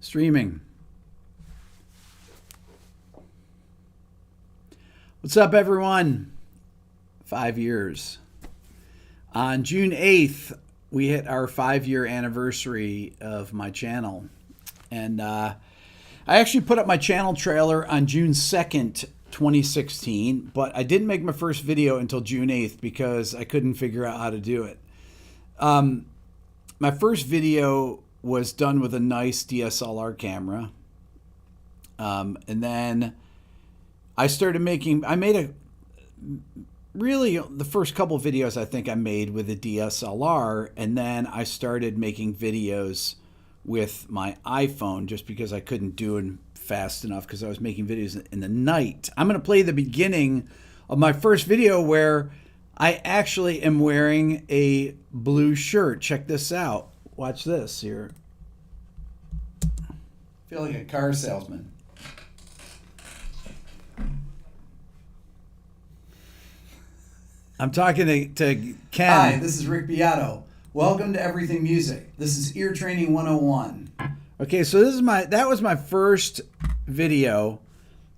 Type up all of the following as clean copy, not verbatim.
Streaming. What's up, everyone? 5 years. On June 8th, we hit our 5-year anniversary of my channel. And I actually put up my channel trailer on June 2nd, 2016, but I didn't make my first video until June 8th because I couldn't figure out how to do it. My first video was done with a nice DSLR camera. And then I started making, really the first couple videos I think I made with a DSLR, and then I started making videos with my iPhone just because I couldn't do it fast enough because I was making videos in the night. I'm going to play the beginning of my first video where I actually am wearing a blue shirt. Check this out. Watch this here. Feel like a car salesman. I'm talking to Ken. Hi, this is Rick Beato. Welcome to Everything Music. This is Ear Training 101. Okay, so that was my first video.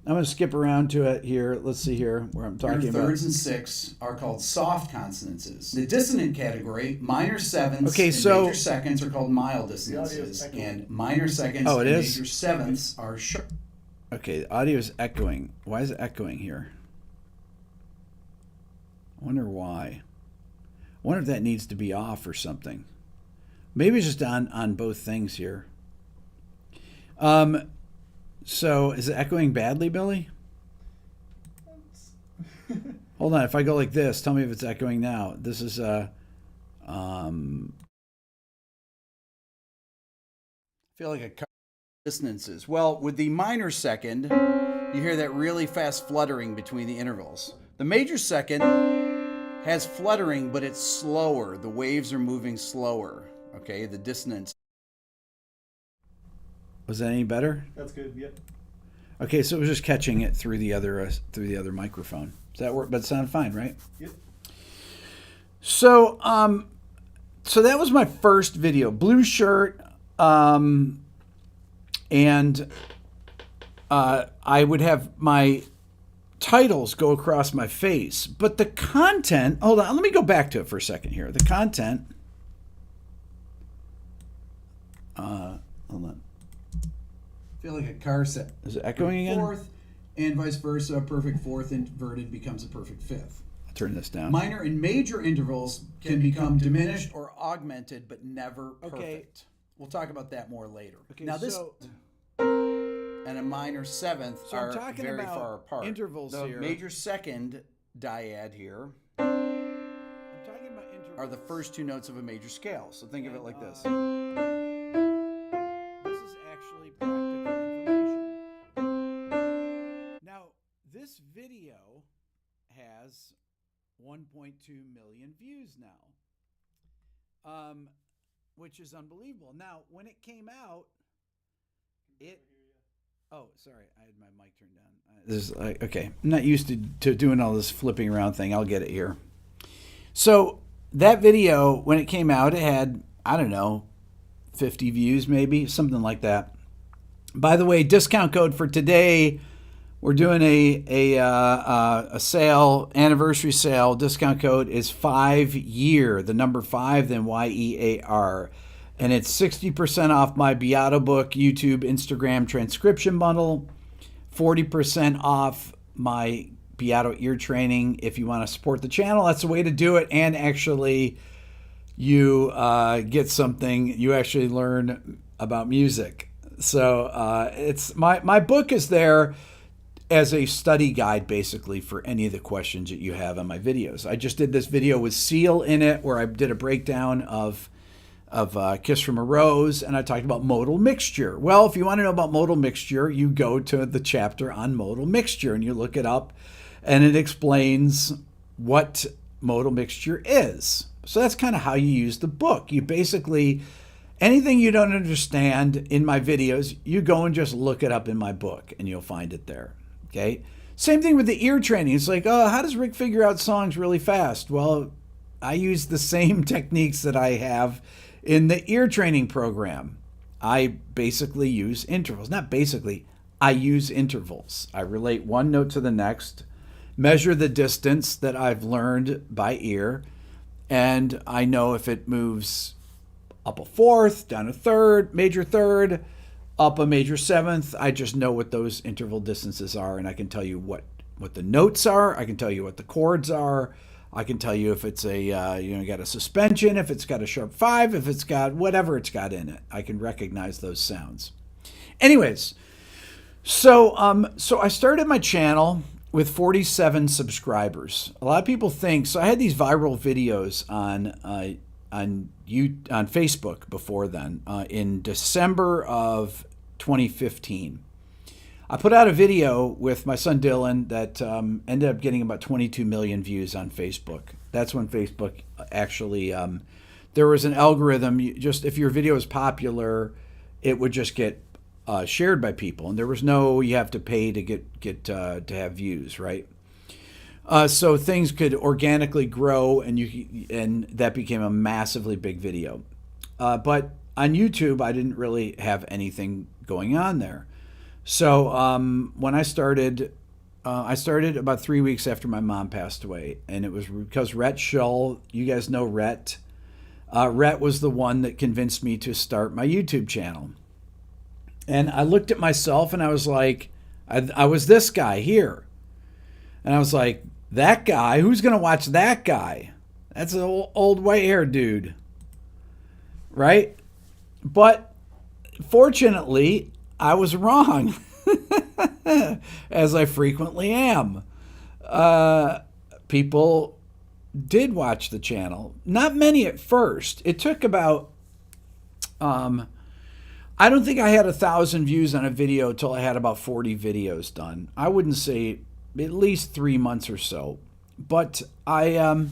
I'm going to skip around to it here. Let's see here where I'm talking Your about. thirds and sixths are called soft consonances. The dissonant category, minor sevenths Okay, and so major seconds are called mild dissonances, and minor seconds Oh, it and is? major sevenths are sharp. Okay, the audio is echoing. Why is it echoing here? I wonder why. I wonder if that needs to be off or something. Maybe it's just on both things here. So is it echoing badly, Billy? Hold on. If I go like this, tell me if it's echoing now. This is feel like a dissonances. Well, with the minor second, you hear that really fast fluttering between the intervals. The major second has fluttering, but it's slower. The waves are moving slower. Okay, the dissonance. Was that any better? That's good. Yep. Okay, so it was just catching it through the other microphone. Does that work? But it sounded fine, right? Yep. So so that was my first video, blue shirt, and I would have my titles go across my face, but the content, hold on, let me go back to it for a second here. The content, hold on. Feel like a car set. Is it echoing again? Fourth, and vice versa. A perfect fourth inverted becomes a perfect fifth. I'll turn this down. Minor and major intervals can become diminished or augmented, but never perfect. Okay. We'll talk about that more later. Okay, now this so, and a minor seventh so I'm are talking very about far apart. intervals the here. major second dyad here I'm talking about intervals. are the first two notes of a major scale. So think of it like this. This is actually practical information. Now, this video has 1.2 million views now, which is unbelievable. Now, when it came out, oh, sorry, I had my mic turned down. This is like, okay, I'm not used to doing all this flipping around thing. I'll get it here. So that video, when it came out, it had, I don't know, 50 views maybe, something like that. By the way, discount code for today, we're doing a sale, anniversary sale. Discount code is 5YEAR, the number 5, then YEAR. And it's 60% off my Beato book, YouTube, Instagram transcription bundle, 40% off my Beato ear training. If you want to support the channel, that's the way to do it. And actually, you get something, you actually learn about music. So it's my book is there as a study guide, basically, for any of the questions that you have on my videos. I just did this video with Seal in it, where I did a breakdown of Kiss from a Rose, and I talked about modal mixture. Well, if you want to know about modal mixture, you go to the chapter on modal mixture, and you look it up, and it explains what modal mixture is. So that's kind of how you use the book. You basically, anything you don't understand in my videos, you go and just look it up in my book, and you'll find it there. Okay? Same thing with the ear training. It's like, oh, how does Rick figure out songs really fast? Well, I use the same techniques that I have in the ear training program. I basically use intervals. Not basically, I use intervals. I relate one note to the next, measure the distance that I've learned by ear, and I know if it moves up a fourth, down a third, major third, up a major seventh. I just know what those interval distances are, and I can tell you what the notes are. I can tell you what the chords are. I can tell you if it's a got a suspension, if it's got a sharp 5, if it's got whatever it's got in it. I can recognize those sounds. Anyways, so I started my channel with 47 subscribers. A lot of people think so. I had these viral videos on Facebook before then. In December of 2015, I put out a video with my son Dylan that ended up getting about 22 million views on Facebook. That's when Facebook actually there was an algorithm. Just if your video is popular, it would just get shared by people, and there was no you have to pay to get to have views, right? So things could organically grow, and that became a massively big video. But on YouTube, I didn't really have anything going on there. So when I started about 3 weeks after my mom passed away, and it was because Rhett Shull, you guys know Rhett. Rhett was the one that convinced me to start my YouTube channel. And I looked at myself and I was like, I was this guy here. And I was like, that guy? Who's going to watch that guy? That's an old white haired dude. Right? But fortunately, I was wrong, as I frequently am. People did watch the channel. Not many at first. It took about, I don't think I had 1,000 views on a video until I had about 40 videos done. I wouldn't say at least 3 months or so. But I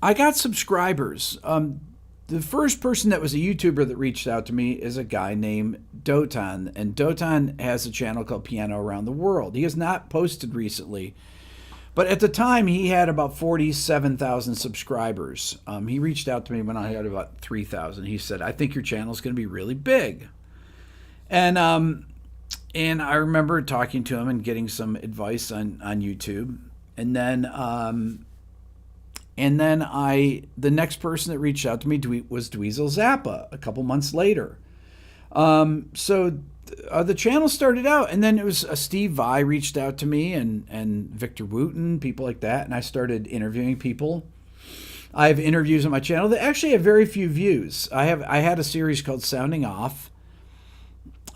got subscribers. The first person that was a YouTuber that reached out to me is a guy named Dotan. And Dotan has a channel called Piano Around the World. He has not posted recently. But at the time, he had about 47,000 subscribers. He reached out to me when I had about 3,000. He said, I think your channel is going to be really big. And I remember talking to him and getting some advice on YouTube. And then the next person that reached out to me was Dweezil Zappa a couple months later. So the channel started out, and then it was Steve Vai reached out to me, and Victor Wooten, people like that, and I started interviewing people. I have interviews on my channel that actually have very few views. I had a series called Sounding Off.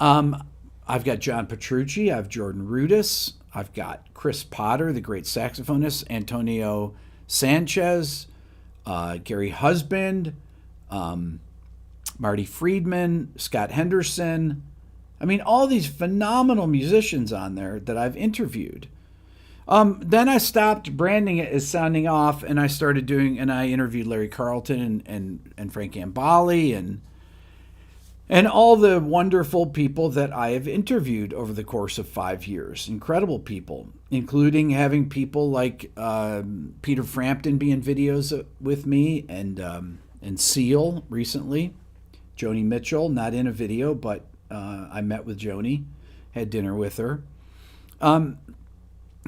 I've got John Petrucci, I have Jordan Rudess, I've got Chris Potter, the great saxophonist, Antonio Sanchez, Gary Husband, Marty Friedman, Scott Henderson. I mean, all these phenomenal musicians on there that I've interviewed. Then I stopped branding it as Sounding Off, and I interviewed Larry Carlton and Frank Gambale and all the wonderful people that I have interviewed over the course of 5 years. Incredible people, including having people like Peter Frampton be in videos with me, and Seal recently. Joni Mitchell, not in a video, but I met with Joni, had dinner with her. And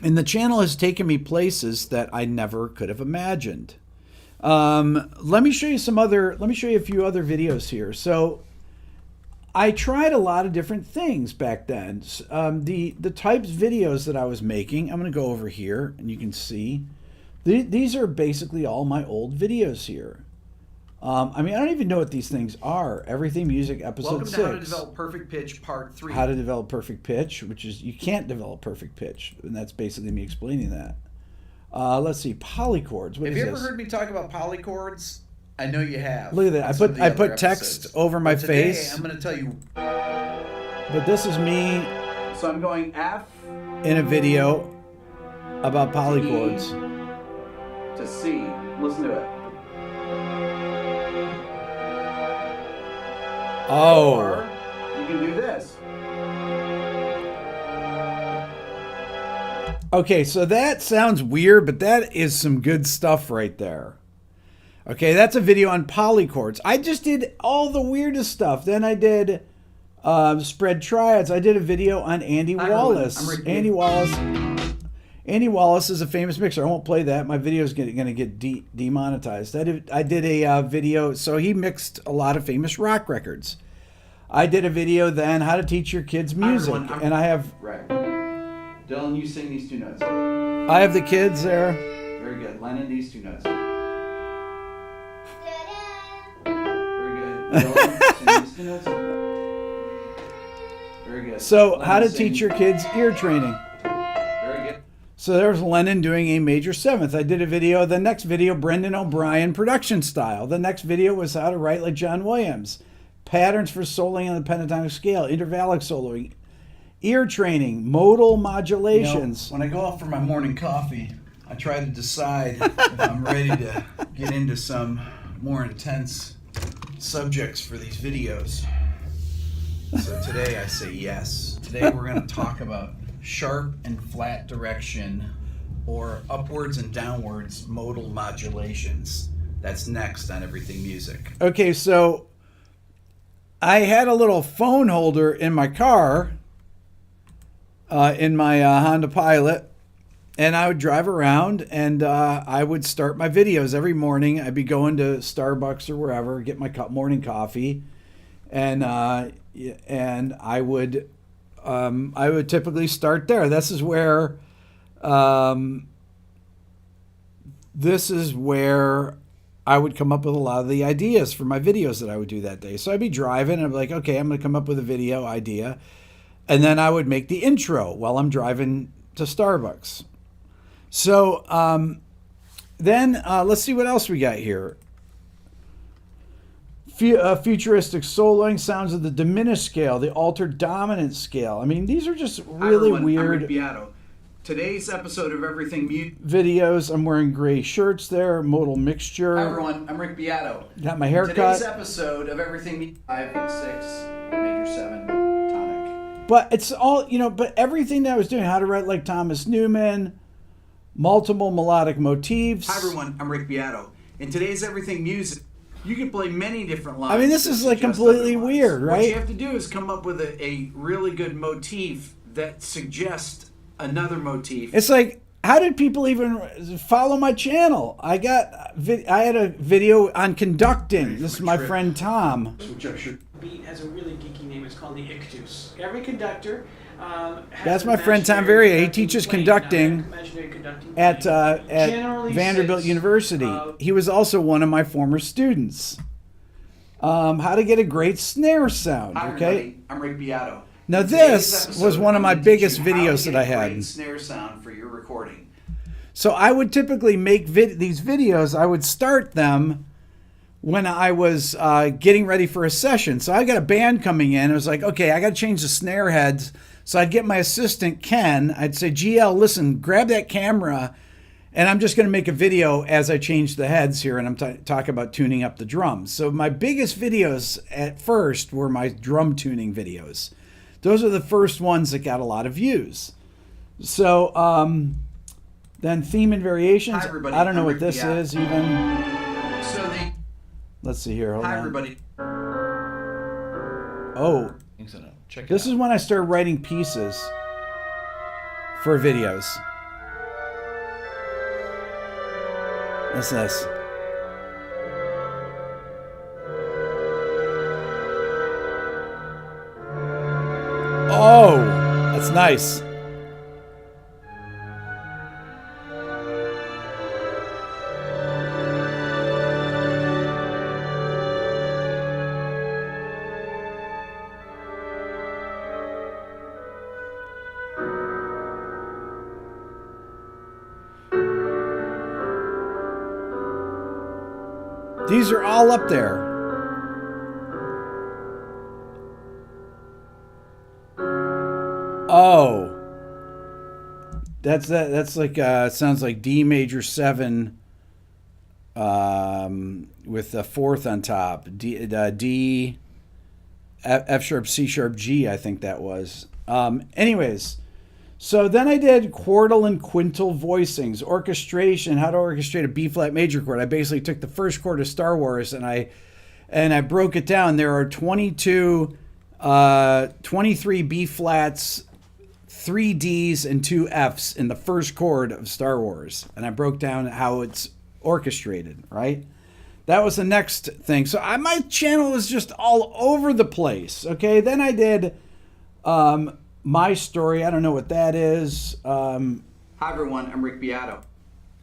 the channel has taken me places that I never could have imagined. Let me show you a few other videos here. So I tried a lot of different things back then. The types of videos that I was making, I'm going to go over here and you can see. These are basically all my old videos here. I don't even know what these things are. Everything Music, episode 6. Welcome to How to Develop Perfect Pitch, Part 3. How to develop perfect pitch, which is, you can't develop perfect pitch. And that's basically me explaining that. Let's see, polychords. Have you ever heard me talk about polychords? I know you have. Look at that. I put text over my face. Today, I'm going to tell you. But this is me. So I'm going F. In a video about polychords. To C. Listen to it. Oh. Or you can do this. Okay, so that sounds weird, but that is some good stuff right there. Okay, that's a video on polychords. I just did all the weirdest stuff. Then I did spread triads. I did a video on Andy Wallace. Andy Wallace is a famous mixer. I won't play that. My video is going to get demonetized. I did a video. So he mixed a lot of famous rock records. I did a video then how to teach your kids music, and I have. Right. Dylan, you sing these two notes. I have the kids there. Very good. Lennon, these two notes. Very good. Dylan, sing these two notes. Very good. So Lennon, how to teach your kids ear training. Very good. So there's Lennon doing a major seventh. I did a video. The next video, Brendan O'Brien production style. The next video was how to write like John Williams. Patterns for soloing on the pentatonic scale. Intervallic soloing. Ear training. Modal modulations. When I go out for my morning coffee, I try to decide if I'm ready to get into some more intense subjects for these videos. So today I say yes. Today we're going to talk about sharp and flat direction, or upwards and downwards modal modulations. That's next on Everything Music. Okay, so I had a little phone holder in my car, in my Honda Pilot, and I would drive around and I would start my videos every morning. I'd be going to Starbucks or wherever, get my morning coffee, and I would typically start there. This is where I would come up with a lot of the ideas for my videos that I would do that day. So I'd be driving and I'd be like, okay, I'm going to come up with a video idea. And then I would make the intro while I'm driving to Starbucks. So then let's see what else we got here. Futuristic soloing, sounds of the diminished scale, the altered dominant scale. I mean, these are just really weird. I'm Rick Beato. Today's episode of Everything Music videos. I'm wearing gray shirts there, modal mixture. Hi everyone, I'm Rick Beato. Got my hair cut. Today's episode of Everything Music 5 and 6, major 7, tonic. But it's all, but everything that I was doing, how to write like Thomas Newman, multiple melodic motifs. Hi everyone, I'm Rick Beato. In today's Everything Music, you can play many different lines. I mean, this is like completely weird, right? What you have to do is come up with a really good motif that suggests another motif. It's like, how did people even follow my channel? I had a video on conducting. This is my friend Tom. Beat has a really geeky name. It's called the ictus. Every conductor that's my friend Tom Varia. He teaches conducting at Vanderbilt University. He was also one of my former students. How to get a great snare sound, okay? I'm Rick Beato. Now this was one of my biggest videos that I had. Great snare sound for your recording. So I would typically make these videos. I would start them when I was getting ready for a session. So I got a band coming in. I was like, okay, I got to change the snare heads. So I'd get my assistant, Ken. I'd say, GL, listen, grab that camera, and I'm just going to make a video as I change the heads here, and I'm talking about tuning up the drums. So my biggest videos at first were my drum tuning videos. Those are the first ones that got a lot of views. So then theme and variations. Hi, everybody. I don't know what this is even. Let's see here. Hold on. Hi, everybody. Oh. Check it This is when I started writing pieces for videos. What's this? Oh, that's nice. These are all up there. Oh, that's like sounds like D major 7 with a fourth on top. D F sharp C sharp G, I think that was. Anyways, So then I did quartal and quintal voicings, orchestration, how to orchestrate a B flat major chord. I basically took the first chord of Star Wars and I broke it down. There are 23 B flats, 3 Ds, and 2 Fs in the first chord of Star Wars. And I broke down how it's orchestrated, right? That was the next thing. So my channel was just all over the place. Okay, then I did My Story. I don't know what that is. Hi everyone, I'm Rick Beato,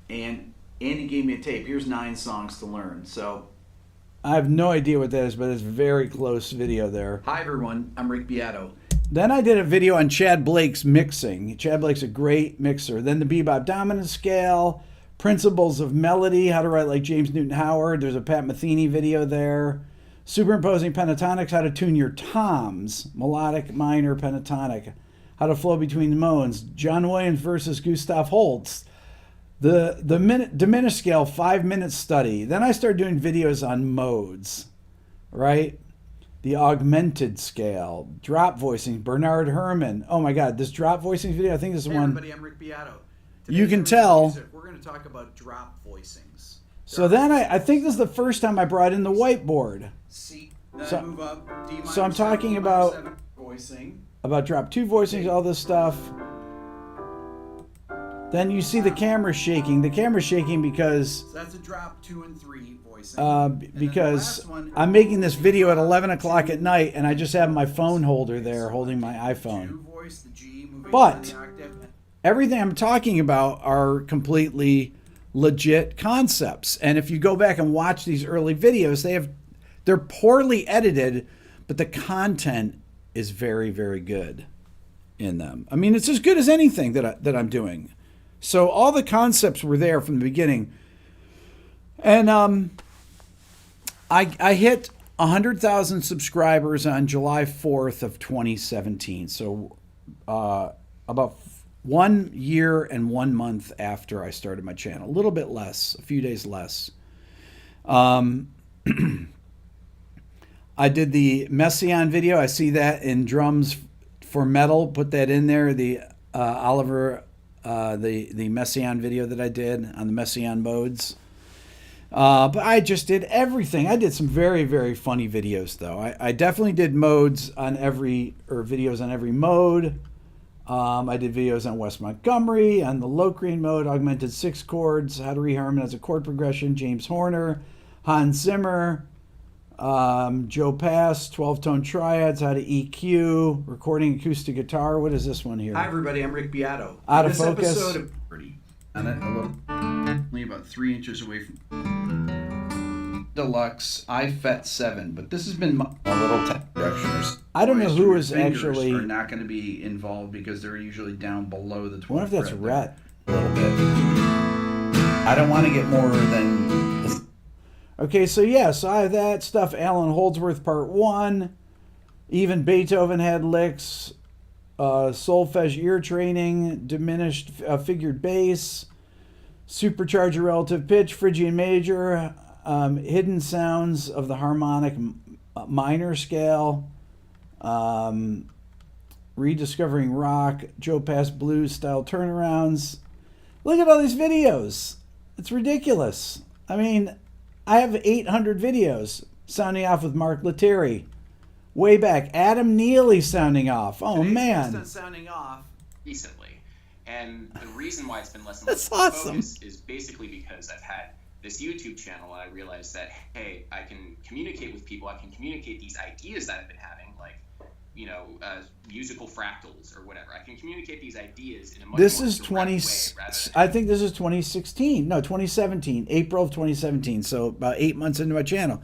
and Andy gave me a tape. Here's 9 songs to learn. So I have no idea what that is, but it's a very close video there. hi everyone, I'm Rick Beato. Then I did a video on Chad Blake's mixing. Chad Blake's a great mixer. Then the bebop dominant scale, principles of melody, how to write like James Newton Howard. There's a Pat Metheny video there. Superimposing pentatonics, how to tune your toms, melodic, minor, pentatonic, how to flow between the modes. John Williams versus Gustav Holst. The diminished scale 5-minute study. Then I started doing videos on modes, right? The augmented scale, drop voicing, Bernard Herrmann. Oh my God, this drop voicing video, I think this is Hey one. everybody, I'm Rick Beato. You can Today's tell. music, we're going to talk about drop voicings. So then I think this is the first time I brought in the whiteboard. C, then So- move up, D minor so I'm 7, talking D minor about- 7, voicing. About drop 2 voicings, all this stuff. Then you see the camera shaking. The camera's shaking because So that's a drop 2 and 3 voicing. And then the because last one, I'm making this video at 11 o'clock at night, and I just have my phone holder there holding my iPhone. 2 voice, the G, moving But- to the octave. Everything I'm talking about are completely legit concepts. And if you go back and watch these early videos, they're poorly edited, but the content is very, very good in them. I mean, it's as good as anything that I'm doing. So all the concepts were there from the beginning. And I hit 100,000 subscribers on July 4th of 2017. So about 1 year and 1 month after I started my channel. A little bit less, a few days less. I did the Messiaen video. I see that in Drums for Metal. Put that in there. The Oliver, the Messiaen video that I did on the Messiaen modes. But I just did everything. I did some very, very funny videos though. I definitely did videos on every mode. I did videos on West Montgomery, on the Lohengrin mode, augmented 6 chords, how to reharmonize a chord progression, James Horner, Hans Zimmer, Joe Pass, 12-tone triads, how to EQ, recording acoustic guitar. What is this one here? Hi everybody, I'm Rick Beato. Out of This focus. episode of on it a little, only about 3 inches away from Deluxe iFet 7, but this has been a little tech directioners. I don't know who Your is fingers actually- are not going to be involved because they're usually down below the 12. I wonder if that's fret Rhett. there. A little bit. I don't want to get more than. Okay, so yeah, so I have that stuff. Alan Holdsworth Part 1. Even Beethoven had licks. Solfege ear training. Diminished figured bass. Supercharger relative pitch. Phrygian major. Hidden sounds of the harmonic minor scale. Rediscovering rock. Joe Pass blues style turnarounds. Look at all these videos. It's ridiculous. I mean, I have 800 videos sounding off with Mark Lettieri. Way back. Adam Neely sounding off. Oh, Today's man. guest on sounding off. Recently. And the reason why it's been less and That's less awesome. focus is basically because I've had this YouTube channel and I realized that, hey, I can communicate with people. I can communicate these ideas that I've been having, like, musical fractals or whatever. I can communicate these ideas in a much This more is direct 20. way rather than I think this is 2016. No, 2017. April of 2017. So about 8 months into my channel.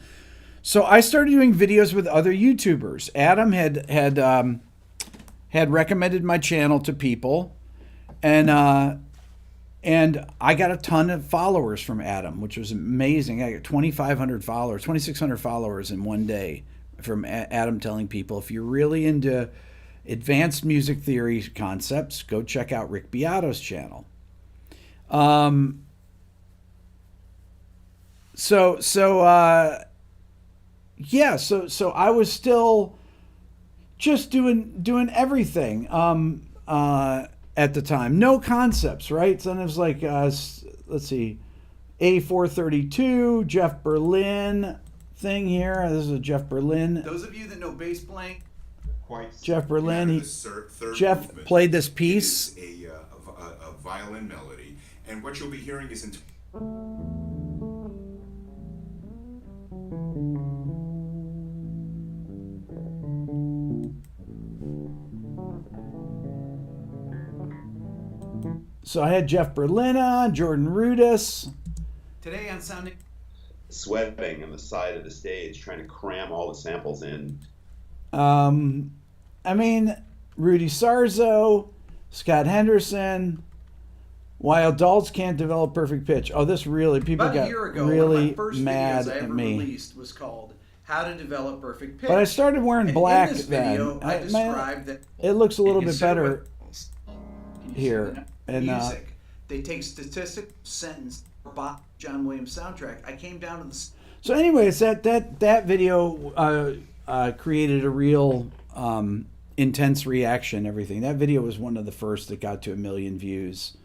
So I started doing videos with other YouTubers. Adam had recommended my channel to people, and I got a ton of followers from Adam, which was amazing. I got 2,500 followers, 2,600 followers in one day from Adam telling people, if you're really into advanced music theory concepts, go check out Rick Beato's channel. So I was still just doing everything. at the time. No concepts, right? So then it was like, let's see, A432, Jeff Berlin thing here. This is a Jeff Berlin. Those of you that know bass playing, Jeff Berlin. Jeff movement. played this piece. It is a violin melody, and what you'll be hearing is So I had Jeff Berlin on, Jordan Rudess. today on Sounding. Sweating on the side of the stage, trying to cram all the samples in. I mean, Rudy Sarzo, Scott Henderson. Why adults can't develop perfect pitch. Oh, this really, people About a got year ago, really one of my first mad videos I at ever me. released was called "How to Develop Perfect Pitch." But I started wearing And black in this video, then. I described that It looks a little and bit consider better what- here. And music. They take statistic sentence John Williams soundtrack. I came down to the. so anyways, that video created a real intense reaction, everything. That video was one of the first that got to 1 million views.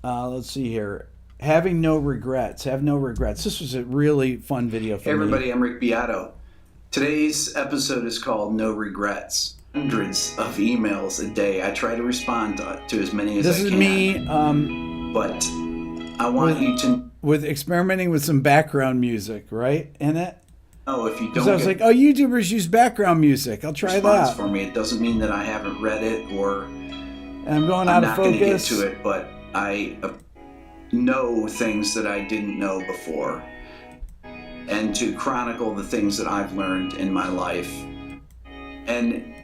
Let's see here. Having no regrets. Have no regrets. This was a really fun video for Hey me. everybody, I'm Rick Beato. Today's episode is called No Regrets. Hundreds of emails a day. I try to respond to as many as I This can. is me But I want you to with experimenting with some background music, right? In it. know if you don't Because I was get like, oh, YouTubers use background music. I'll try response that. for me, it doesn't mean that I haven't read it or And I'm going I'm out of not going to get focus. to it, but I know things that I didn't know before. And to chronicle the things that I've learned in my life. And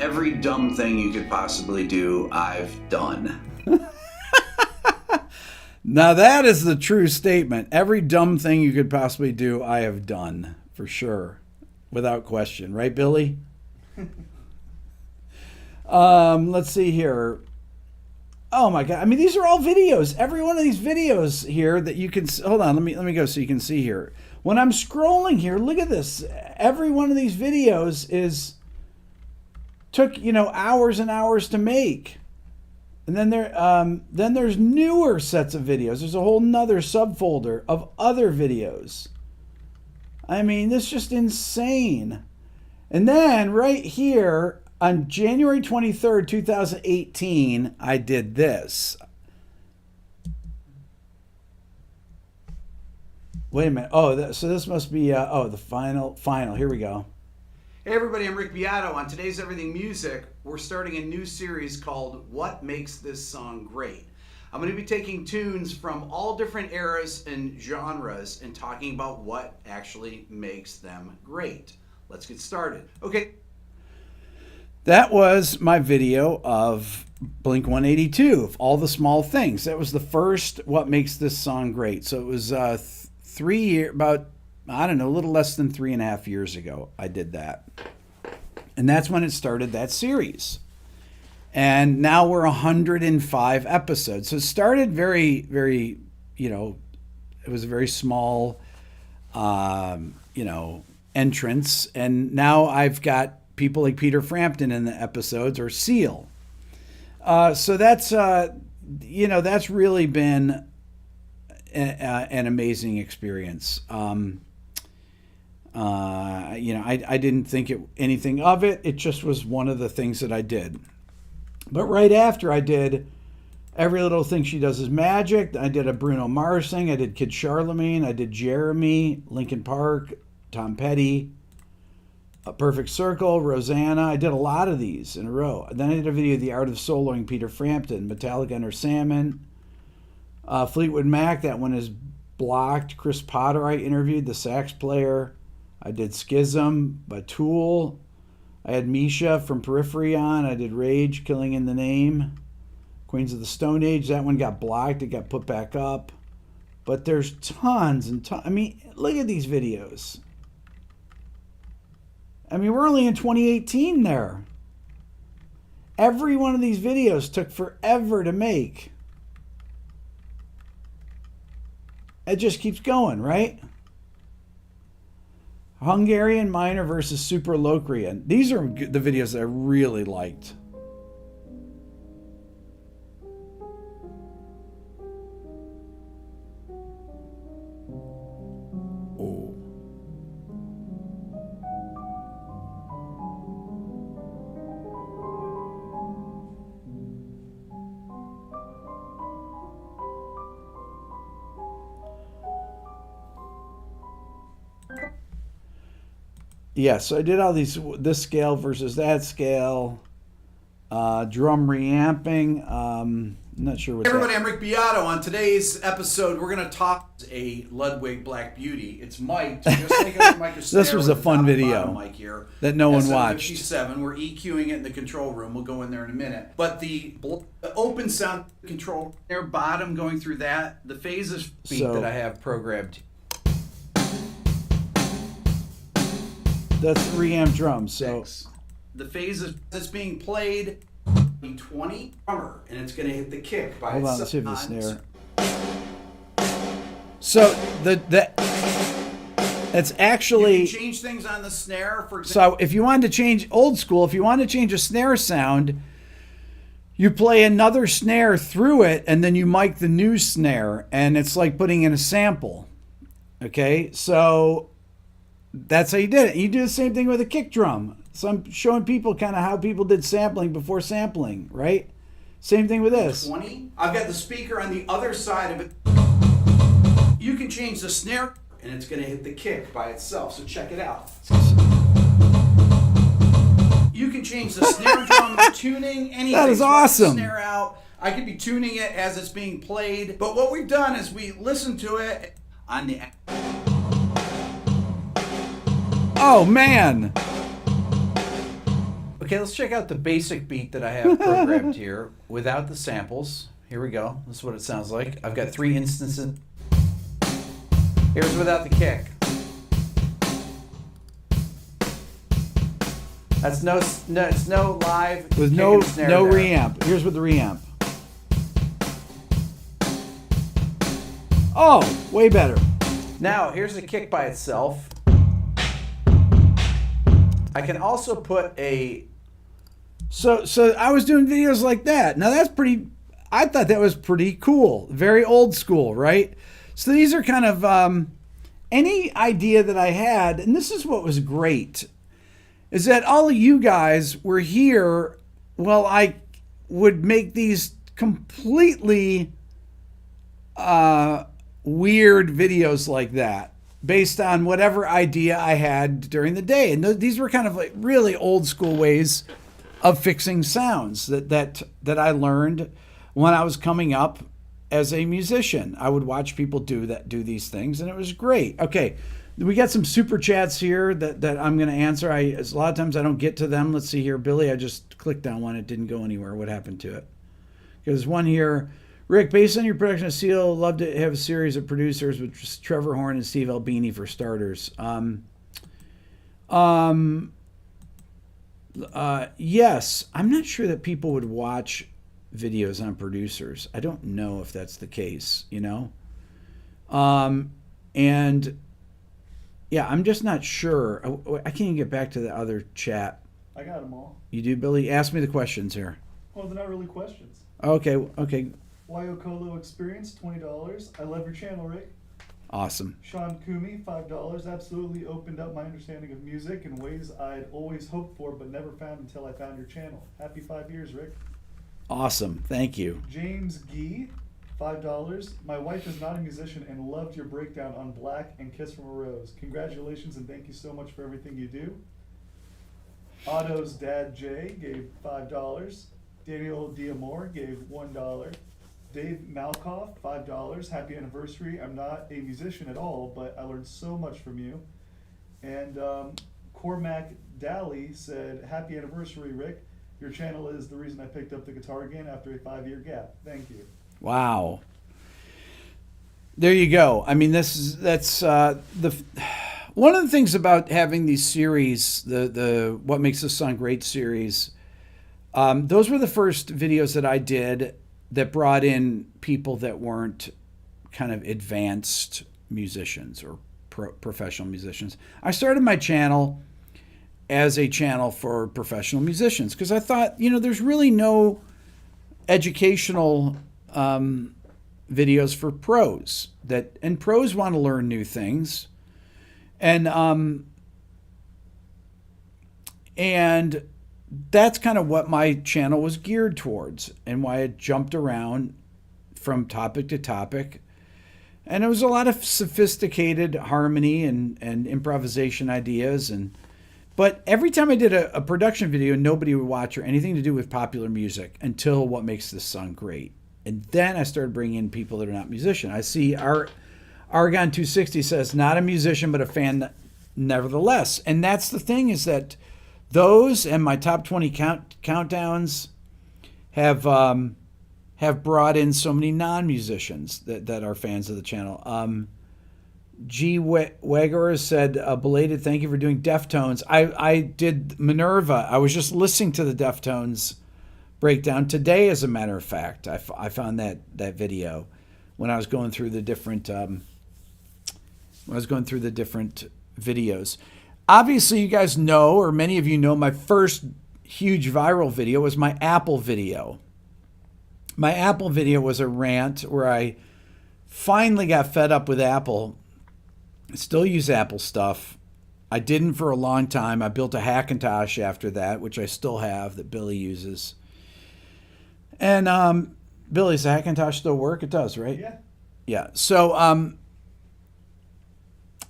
every dumb thing you could possibly do, I've done. Now that is the true statement. Every dumb thing you could possibly do, I have done, for sure. Without question. Right, Billy? Let's see here. Oh my God. I mean, these are all videos. Every one of these videos here that you can, hold on, let me go so you can see here. When I'm scrolling here, look at this. Every one of these videos took, hours and hours to make. And then there's newer sets of videos. There's a whole nother subfolder of other videos. I mean, this is just insane. And then right here on January 23rd, 2018, I did this. Wait a minute. Oh, so this must be, the final. Here we go. Hey everybody, I'm Rick Beato. On today's Everything Music, we're starting a new series called What Makes This Song Great? I'm going to be taking tunes from all different eras and genres and talking about what actually makes them great. Let's get started. Okay. That was my video of Blink-182, of all the small things. That was the first What Makes This Song Great. So it was 3 years, about, I don't know, a little less than 3.5 years ago I did that. And that's when it started that series. And now we're 105 episodes. So it started very, very, it was a very small, entrance. And now I've got people like Peter Frampton in the episodes, or Seal. So that's, that's really been an amazing experience. I didn't think anything of it. It just was one of the things that I did. But right after I did Every Little Thing She Does Is Magic, I did a Bruno Mars thing, I did Kid Charlemagne, I did Jeremy, Linkin Park, Tom Petty, A Perfect Circle, Rosanna. I did a lot of these in a row. And then I did a video of The Art of Soloing, Peter Frampton, Metallica Under Salmon, Fleetwood Mac, that one is blocked. Chris Potter I interviewed, the sax player. I did Schism by Tool. I had Misha from Periphery on. I did Rage, Killing in the Name. Queens of the Stone Age, that one got blocked. It got put back up. But there's tons and tons. I mean, look at these videos. I mean, we're only in 2018 there. Every one of these videos took forever to make. It just keeps going, right? Hungarian minor versus Super Locrian. These are the videos that I really liked. Oh. Yeah, so I did all these, this scale versus that scale, drum reamping. Not sure what. Hey everybody, I'm Rick Beato. On today's episode, we're going to talk a Ludwig Black Beauty. It's mic'd, just like a mic or snare. This was a with fun top and video bottom mic here. that no one watched. 57. We're EQing it in the control room. We'll go in there in a minute. But the open sound control, their bottom going through that, the phases beat that I have programmed. That's reamp drums. So the phases that's being played, 20 drummer, and it's going to hit the kick by hold on, itself. let's see if the snare. So it's actually, you can change things on the snare, for example. so if you wanted to change old school, if you want to change a snare sound, you play another snare through it and then you mic the new snare, and it's like putting in a sample. Okay, so that's how you did it. You do the same thing with a kick drum. So I'm showing people kind of how people did sampling before sampling, right? Same thing with this. 20. I've got the speaker on the other side of it. You can change the snare, and it's going to hit the kick by itself. So check it out. You can change the snare drum tuning, anything. That is Swap the awesome. Snare out. I could be tuning it as it's being played. But what we've done is we listen to it on the. Oh man. Okay, let's check out the basic beat that I have programmed here without the samples. Here we go. This is what it sounds like. I've got 3 instances. Here's without the kick. That's it's no live With kick no and snare there. reamp. Here's with the reamp. Oh, way better. Now, here's the kick by itself. I can also put a. So I was doing videos like that. Now that's pretty, I thought that was pretty cool. Very old school, right? So these are kind of any idea that I had, and this is what was great, is that all of you guys were here while I would make these completely weird videos like that, based on whatever idea I had during the day. And these were kind of like really old school ways of fixing sounds that I learned when I was coming up as a musician. I would watch people do these things, and it was great. Okay, we got some super chats here that I'm going to answer. A lot of times I don't get to them. Let's see here, Billy. I just clicked on one. It didn't go anywhere. What happened to it? There's one here. Rick, based on your production of Seal, love to have a series of producers with Trevor Horn and Steve Albini for starters. Yes, I'm not sure that people would watch videos on producers. I don't know if that's the case, you know? And yeah, I'm just not sure. I can't even get back to the other chat. I got them all. You do, Billy? Ask me the questions here. Well, they're not really questions. Okay. Wyokolo Experience, $20. I love your channel, Rick. Awesome. Sean Kumi, $5. Absolutely opened up my understanding of music in ways I'd always hoped for but never found until I found your channel. Happy 5 years, Rick. Awesome. Thank you. James Gee, $5. My wife is not a musician and loved your breakdown on Black and Kiss from a Rose. Congratulations and thank you so much for everything you do. Otto's dad, Jay, gave $5. Daniel Diamore gave $1. Dave Malkoff, $5. Happy anniversary. I'm not a musician at all, but I learned so much from you. And Cormac Daly said, happy anniversary, Rick. Your channel is the reason I picked up the guitar again after a 5-year gap. Thank you. Wow. There you go. I mean, that's one of the things about having these series, the What Makes This Song Great series. Those were the first videos that I did that brought in people that weren't kind of advanced musicians or professional musicians. I started my channel as a channel for professional musicians because I thought, there's really no educational videos for pros and pros want to learn new things. And that's kind of what my channel was geared towards and why it jumped around from topic to topic. And it was a lot of sophisticated harmony and improvisation ideas. But every time I did a production video, nobody would watch or anything to do with popular music until what makes this song great. And then I started bringing in people that are not musicians. I see Argon 260 says, not a musician, but a fan nevertheless. And that's the thing, is that those and my top 20 countdowns have brought in so many non-musicians that are fans of the channel. G. Wegor said, belated thank you for doing Deftones. I did Minerva. I was just listening to the Deftones breakdown today, as a matter of fact. I found that video when I was going through the different videos. Obviously, you guys know, or many of you know, my first huge viral video was my Apple video. My Apple video was a rant where I finally got fed up with Apple. I still use Apple stuff. I didn't for a long time. I built a Hackintosh after that, which I still have, that Billy uses. And Billy, does the Hackintosh still work? It does, right? Yeah. Yeah. So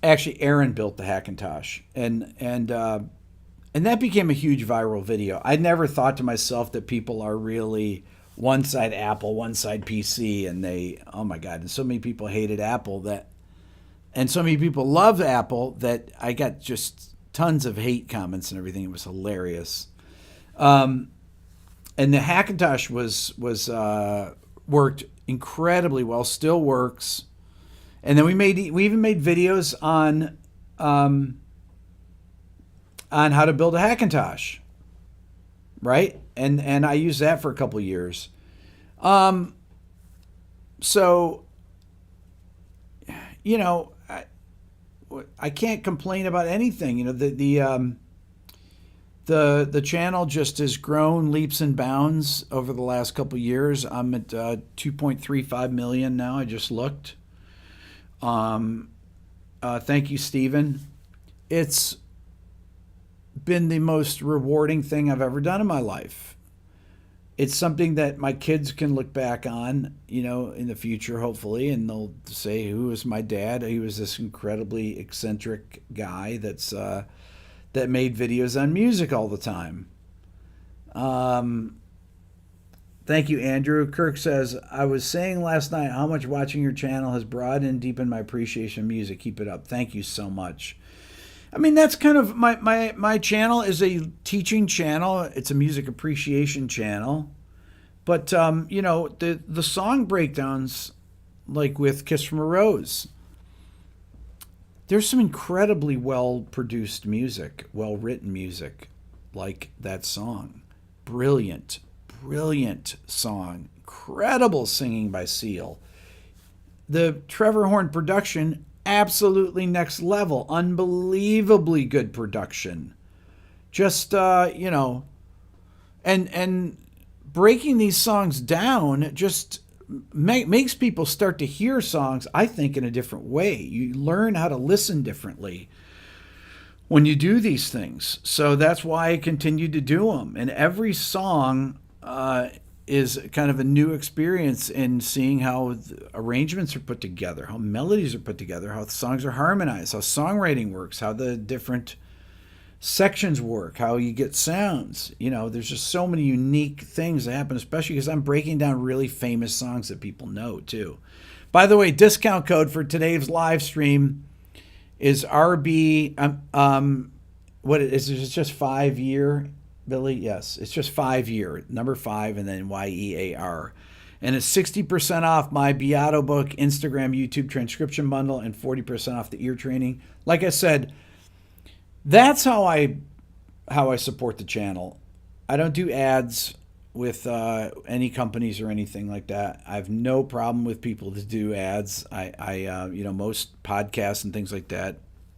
actually, Aaron built the Hackintosh, and that became a huge viral video. I never thought to myself that people are really one side Apple, one side PC, and oh my God, and so many people hated Apple and so many people love Apple that I got just tons of hate comments and everything. It was hilarious. And the Hackintosh was worked incredibly well, still works. And then we even made videos on how to build a Hackintosh, right? And I used that for a couple of years. So, I can't complain about anything. The channel just has grown leaps and bounds over the last couple of years. I'm at 2.35 million now. I just looked. Thank you, Stephen. It's been the most rewarding thing I've ever done in my life. It's something that my kids can look back on, in the future, hopefully, and they'll say, who was my dad? He was this incredibly eccentric guy that made videos on music all the time. Thank you, Andrew. Kirk says, I was saying last night how much watching your channel has broadened and deepened my appreciation of music. Keep it up. Thank you so much. I mean, that's kind of my channel is a teaching channel. It's a music appreciation channel. But, the song breakdowns, like with Kiss from a Rose, there's some incredibly well-produced music, well-written music, like that song. Brilliant song. Incredible singing by Seal. The Trevor Horn production, absolutely next level. Unbelievably good production. Just, and breaking these songs down just makes people start to hear songs, I think, in a different way. You learn how to listen differently when you do these things. So that's why I continue to do them. And every song is kind of a new experience in seeing how arrangements are put together, how melodies are put together, how the songs are harmonized, how songwriting works, how the different sections work, how you get sounds. There's just so many unique things that happen, especially because I'm breaking down really famous songs that people know too. By the way, discount code for today's live stream is RB. What is it? It's just 5 year, Billy? Yes, it's just 5 year, number 5, and then YEAR. And it's 60% off my Beato book, Instagram, YouTube transcription bundle, and 40% off the ear training. Like I said, that's how I support the channel. I don't do ads. with any companies or anything like that. I have no problem with people to do ads. Most podcasts and things like that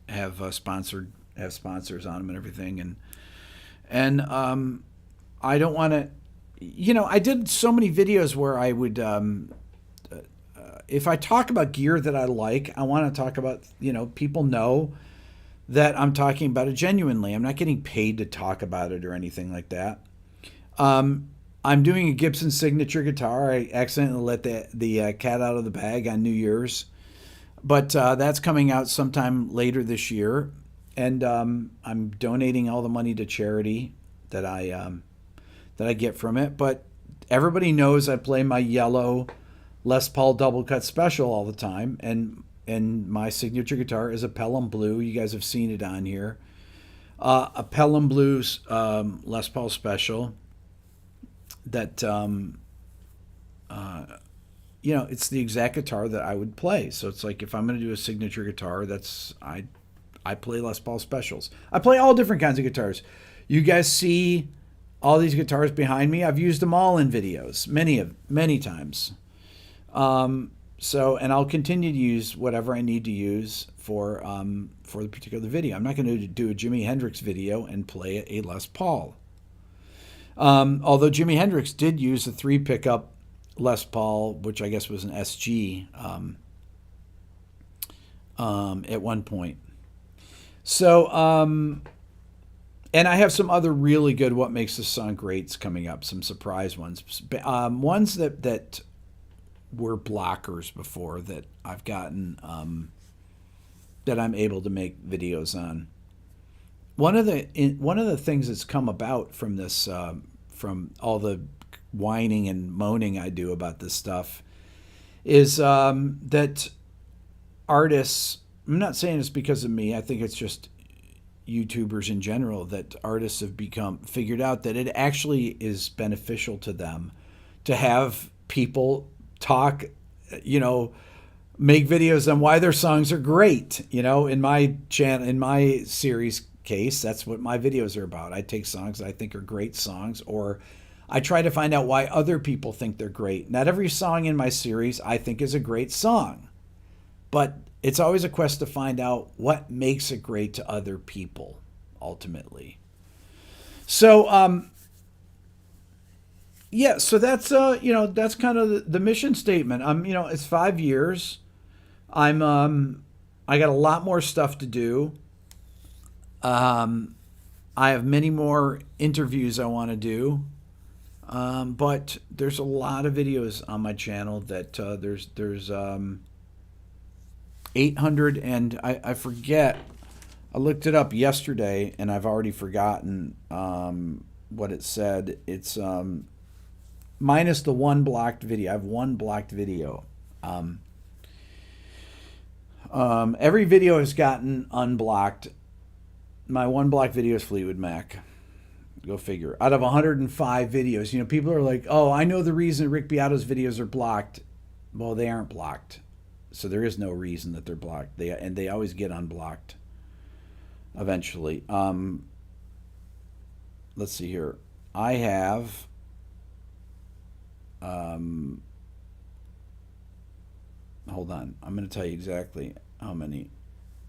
have sponsors on them and everything, and I don't want to. I did so many videos where I would, if I talk about gear that I like, I want to talk about, people know that I'm talking about it genuinely. I'm not getting paid to talk about it or anything like that. I'm doing a Gibson signature guitar. I accidentally let the cat out of the bag on New Year's, but that's coming out sometime later this year, and I'm donating all the money to charity that I get from it. But everybody knows I play my yellow Les Paul double cut special all the time, and my signature guitar is a Pelham Blue. You guys have seen it on here. A Pelham Blues Les Paul special that it's the exact guitar that I would play. So it's like, if I'm going to do a signature guitar, I play Les Paul specials. I play all different kinds of guitars. You guys see all these guitars behind me. I've used them all in videos, many times. And I'll continue to use whatever I need to use for the particular video. I'm not going to do a Jimi Hendrix video and play a Les Paul. Although Jimi Hendrix did use a 3-pickup Les Paul, which I guess was an SG at one point. So, and I have some other really good What Makes This Song Greats coming up, some surprise ones. Ones that were blockers before that I've gotten, that I'm able to make videos on. One of the things that's come about from this, from all the whining and moaning I do about this stuff, is that artists, I'm not saying it's because of me, I think it's just YouTubers in general, that artists have figured out that it actually is beneficial to them to have people talk, make videos on why their songs are great. In my channel, in my series case, that's what my videos are about. I take songs that I think are great songs, or I try to find out why other people think they're great. Not every song in my series I think is a great song, but it's always a quest to find out what makes it great to other people, ultimately. So, so that's that's kind of the mission statement. It's 5 years. I got a lot more stuff to do. I have many more interviews I want to do. But there's a lot of videos on my channel that there's 800, and I forget. I looked it up yesterday and I've already forgotten what it said. It's minus the one blocked video. I have one blocked video. Every video has gotten unblocked. My one blocked video is Fleetwood Mac. Go figure. Out of 105 videos, people are like, "Oh, I know the reason Rick Beato's videos are blocked." Well, they aren't blocked, so there is no reason that they're blocked. They always get unblocked eventually. Let's see here. I have hold on. I'm going to tell you exactly how many.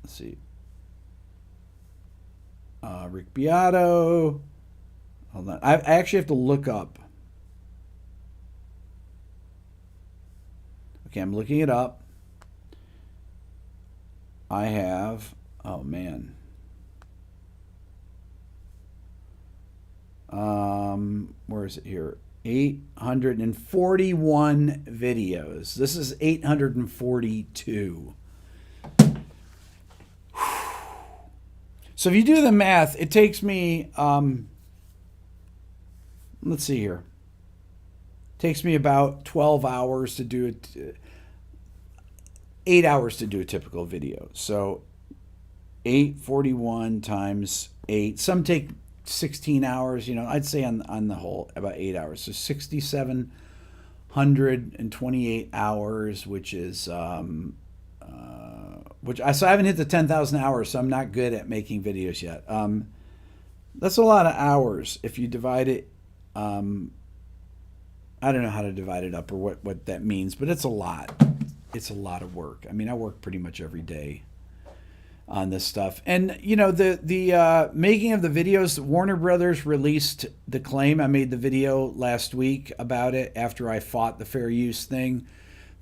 Let's see. Rick Beato. Hold on. I actually have to look up. Okay, I'm looking it up. I have, oh man. Where is it here? 841 videos. This is 842. So if you do the math, it takes me, let's see here. It takes me about 12 hours to do it, 8 hours to do a typical video. So 841 times 8. Some take 16 hours, I'd say on the whole about 8 hours. So 6,728 hours, which is so I haven't hit the 10,000 hours, so I'm not good at making videos yet. That's a lot of hours if you divide it I don't know how to divide it up or what that means, but it's a lot. It's a lot of work. I mean, I work pretty much every day on this stuff. And, you know, the making of the videos, Warner Brothers released the claim. I made the video last week about it after I fought the fair use thing.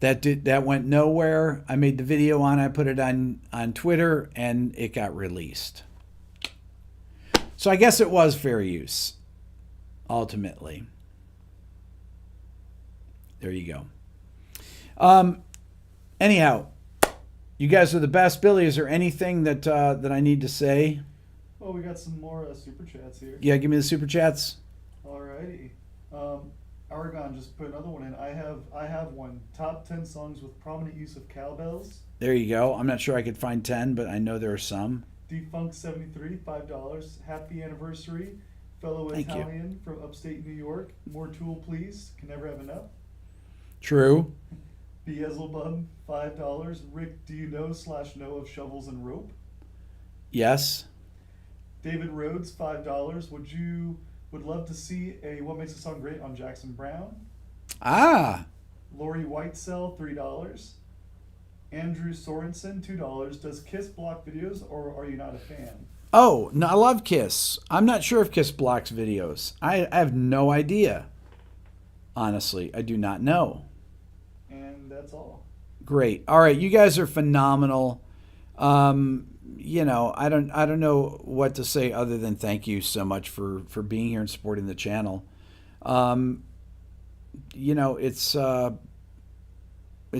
That went nowhere. I made the video on it, I put it on Twitter, and it got released. So I guess it was fair use, ultimately. There you go. Anyhow, you guys are the best. Billy, is there anything that I need to say? Well, we got some more super chats here. Yeah, give me the super chats. Alrighty. Aragon just put another one in. I have one. Top 10 songs with prominent use of cowbells. There you go. I'm not sure I could find 10, but I know there are some. Defunct 73, $5. Happy anniversary, fellow Thank you. Italian from upstate New York. More Tool, please. Can never have enough. True. Beelzebub, $5. Rick, do you know of Shovels and Rope? Yes. David Rhodes, $5. Would love to see a What Makes a Song Great on Jackson Brown. Ah. Lori Whitesell, $3. Andrew Sorensen, $2. Does Kiss block videos, or are you not a fan? Oh, no, I love Kiss. I'm not sure if Kiss blocks videos. I have no idea. Honestly, I do not know. And that's all. Great. All right, you guys are phenomenal. You know, I don't know what to say other than thank you so much for being here and supporting the channel. You know, it's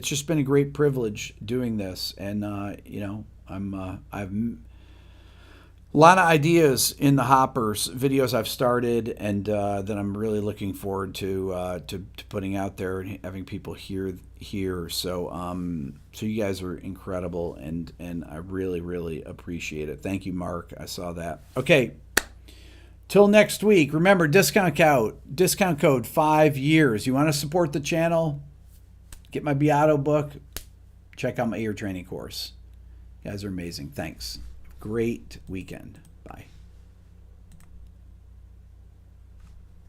just been a great privilege doing this, and you know, I've a lot of ideas in the hoppers, videos I've started, and that I'm really looking forward to putting out there and having people hear. So you guys are incredible, and I really appreciate it. Thank you, Mark. I saw that. Okay. Till next week. Remember, discount code 5 years. You want to support the channel? Get my Beato book. Check out my ear training course. You guys are amazing. Thanks. Great weekend. Bye.